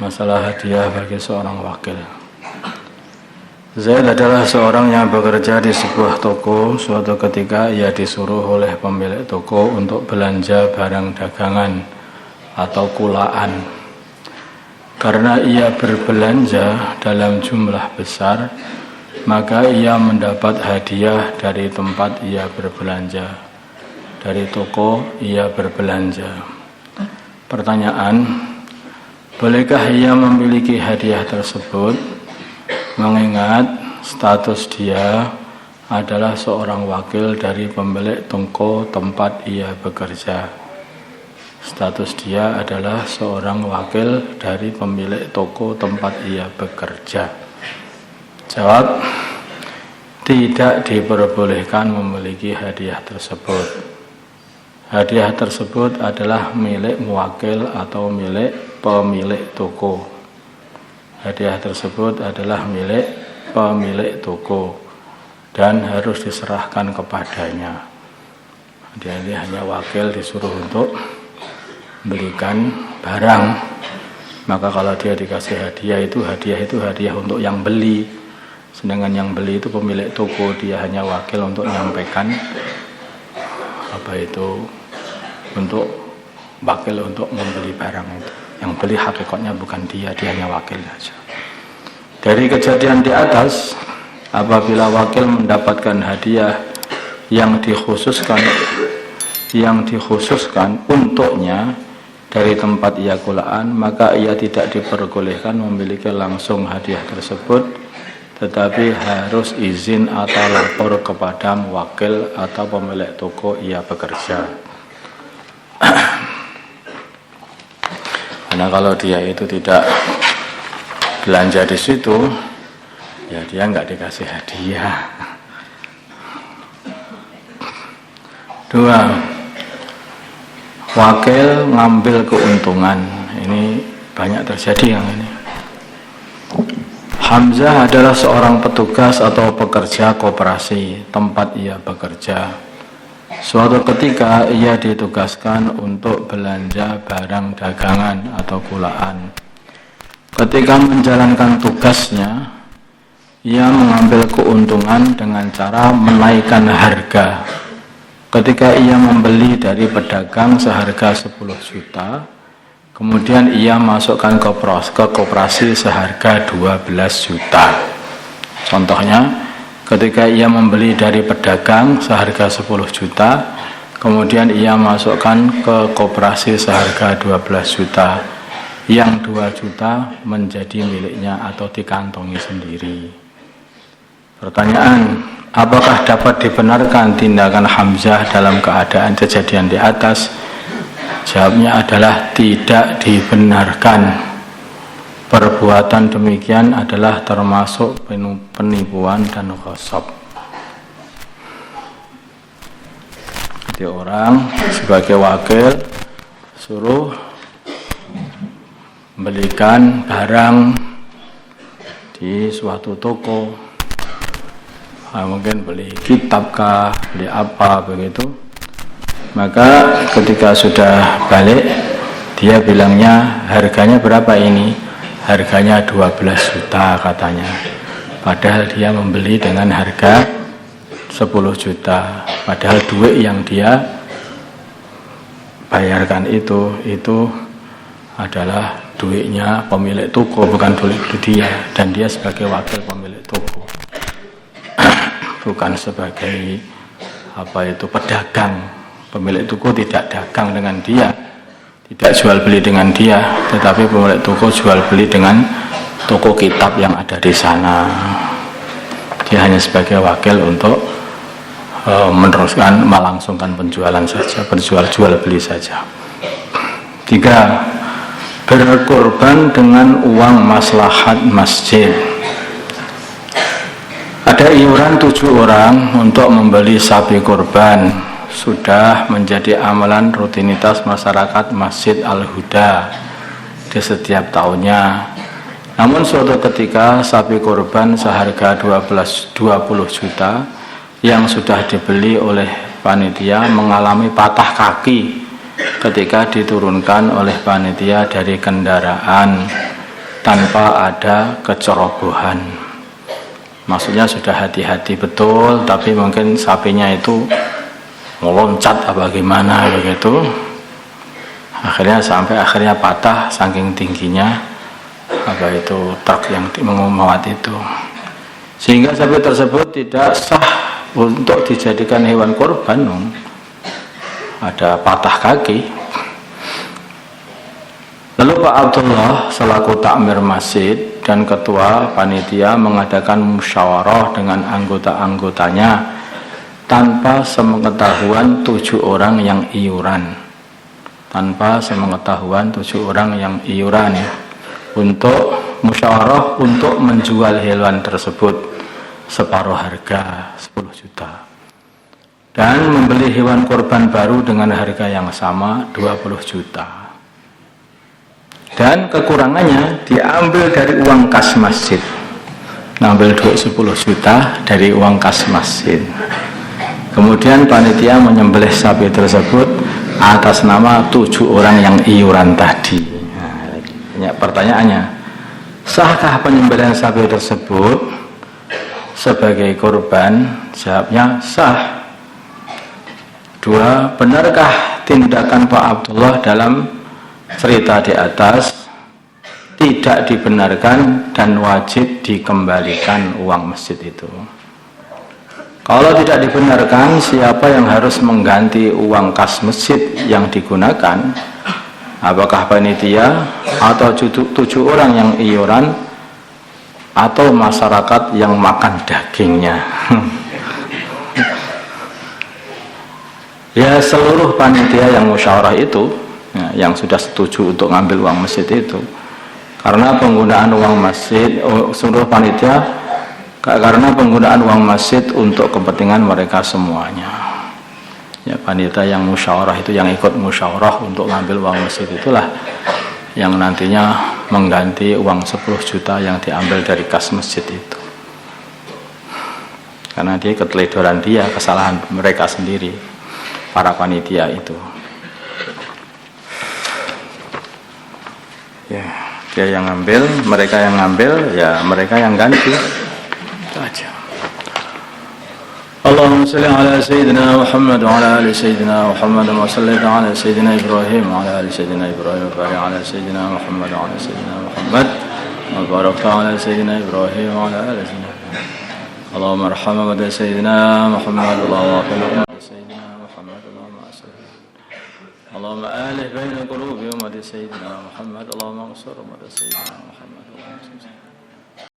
Masalah hadiah bagi seorang wakil. Zaid adalah seorang yang bekerja di sebuah toko. Suatu ketika ia disuruh oleh pemilik toko untuk belanja barang dagangan atau kulaan. Karena ia berbelanja dalam jumlah besar, maka ia mendapat hadiah dari tempat ia berbelanja, dari toko ia berbelanja. Pertanyaan: bolehkah ia memiliki hadiah tersebut, mengingat status dia adalah seorang wakil dari pemilik toko tempat ia bekerja? Status dia adalah seorang wakil dari pemilik toko tempat ia bekerja. Jawab: tidak diperbolehkan memiliki hadiah tersebut. Hadiah tersebut adalah milik muwakil atau milik pemilik toko. Hadiah tersebut adalah milik pemilik toko dan harus diserahkan kepadanya. Dia ini hanya wakil, disuruh untuk belikan barang. Maka kalau dia dikasih hadiah itu hadiah untuk yang beli. Sedangkan yang beli itu pemilik toko, dia hanya wakil untuk menyampaikan untuk wakil untuk membeli barang itu. Yang beli hakikatnya bukan dia hanya wakil saja. Dari kejadian di atas, apabila wakil mendapatkan hadiah yang dikhususkan untuknya dari tempat ia kulaan, maka ia tidak diperbolehkan memiliki langsung hadiah tersebut, tetapi harus izin atau lapor kepada muwakil atau pemilik toko ia bekerja. Karena kalau dia itu tidak belanja di situ, ya dia nggak dikasih hadiah. 2. Wakil ngambil keuntungan. Ini banyak terjadi yang ini. Hamzah adalah seorang petugas atau pekerja koperasi tempat ia bekerja. Suatu ketika ia ditugaskan untuk belanja barang dagangan atau kulaan. Ketika menjalankan tugasnya, ia mengambil keuntungan dengan cara menaikkan harga. Ketika ia membeli dari pedagang seharga 10 juta, kemudian ia masukkan ke koperasi seharga 12 juta. Contohnya, ketika ia membeli dari pedagang seharga 10 juta, kemudian ia masukkan ke koperasi seharga 12 juta. Yang 2 juta menjadi miliknya atau dikantongi sendiri. Pertanyaan: apakah dapat dibenarkan tindakan Hamzah dalam keadaan kejadian di atas? Jawabnya adalah tidak dibenarkan. Perbuatan demikian adalah termasuk penipuan dan ghasab. Jadi orang sebagai wakil suruh belikan barang di suatu toko, mungkin beli kitab kah, beli apa begitu. Maka ketika sudah balik, dia bilangnya harganya berapa ini? Harganya 12 juta katanya. Padahal dia membeli dengan harga 10 juta. Padahal duit yang dia bayarkan itu adalah duitnya pemilik toko, bukan duit dia. Dan dia sebagai wakil pemilik toko, bukan sebagai pedagang. Pemilik toko tidak dagang dengan dia, tidak jual beli dengan dia, tetapi pemilik toko jual beli dengan toko kitab yang ada di sana. Dia hanya sebagai wakil untuk meneruskan, melangsungkan penjualan saja, jual beli saja. 3. Berkorban dengan uang maslahat masjid. Ada iuran 7 orang untuk membeli sapi kurban. Sudah menjadi amalan rutinitas masyarakat Masjid Al-Huda di setiap tahunnya. Namun suatu ketika sapi kurban seharga 20 juta yang sudah dibeli oleh panitia mengalami patah kaki ketika diturunkan oleh panitia dari kendaraan. tanpa ada kecerobohan. Maksudnya sudah hati-hati betul, tapi mungkin sapinya itu meloncat apa gimana begitu. Akhirnya patah saking tingginya apa itu truk yang memuat itu. Sehingga sapi tersebut tidak sah untuk dijadikan hewan kurban. Ada patah kaki. Lalu Pak Abdullah selaku takmir masjid dan ketua panitia mengadakan musyawarah dengan anggota-anggotanya tanpa sepengetahuan 7 orang yang iuran. Untuk musyawarah untuk menjual hewan tersebut separuh harga 10 juta dan membeli hewan kurban baru dengan harga yang sama 20 juta. Dan kekurangannya diambil dari uang kas masjid. Ngambil duit 10 juta dari uang kas masjid. Kemudian panitia menyembelih sapi tersebut atas nama 7 orang yang iuran tadi. Nah, pertanyaannya, sahkah penyembelihan sapi tersebut sebagai kurban? Jawabnya sah. 2, benarkah tindakan Pak Abdullah dalam cerita di atas tidak dibenarkan dan wajib dikembalikan uang masjid itu? Kalau tidak dibenarkan, siapa yang harus mengganti uang kas masjid yang digunakan? Apakah panitia atau 7 orang yang iuran atau masyarakat yang makan dagingnya? Ya, seluruh panitia yang musyawarah itu yang sudah setuju untuk ngambil uang masjid itu, karena penggunaan uang masjid seluruh panitia karena penggunaan uang masjid untuk kepentingan mereka semuanya. Ya, panitia yang musyawarah itu, yang ikut musyawarah untuk ngambil uang masjid itulah yang nantinya mengganti uang 10 juta yang diambil dari kas masjid itu, karena dia keteledoran, dia kesalahan mereka sendiri, para panitia itu. Ya, dia yang ngambil, mereka yang ngambil, ya mereka yang ganti. Itu aja. Allahumma salli ala sayyidina Muhammad wa ala ali sayyidina Muhammad wa salli ala sayyidina Ibrahim wa ala ali sayyidina Ibrahim wa barik ala sayyidina Muhammad wa ala sayyidina Muhammad wa barik ala sayyidina Ibrahim wa ala ali sayyidina Muhammad. Allahumma arhamna wa sayyidina Muhammad Allahumma salli ala sayyidina Muhammad اللهم آله بين قلوب أمة سيدنا محمد اللهم انصر أمة سيدنا محمد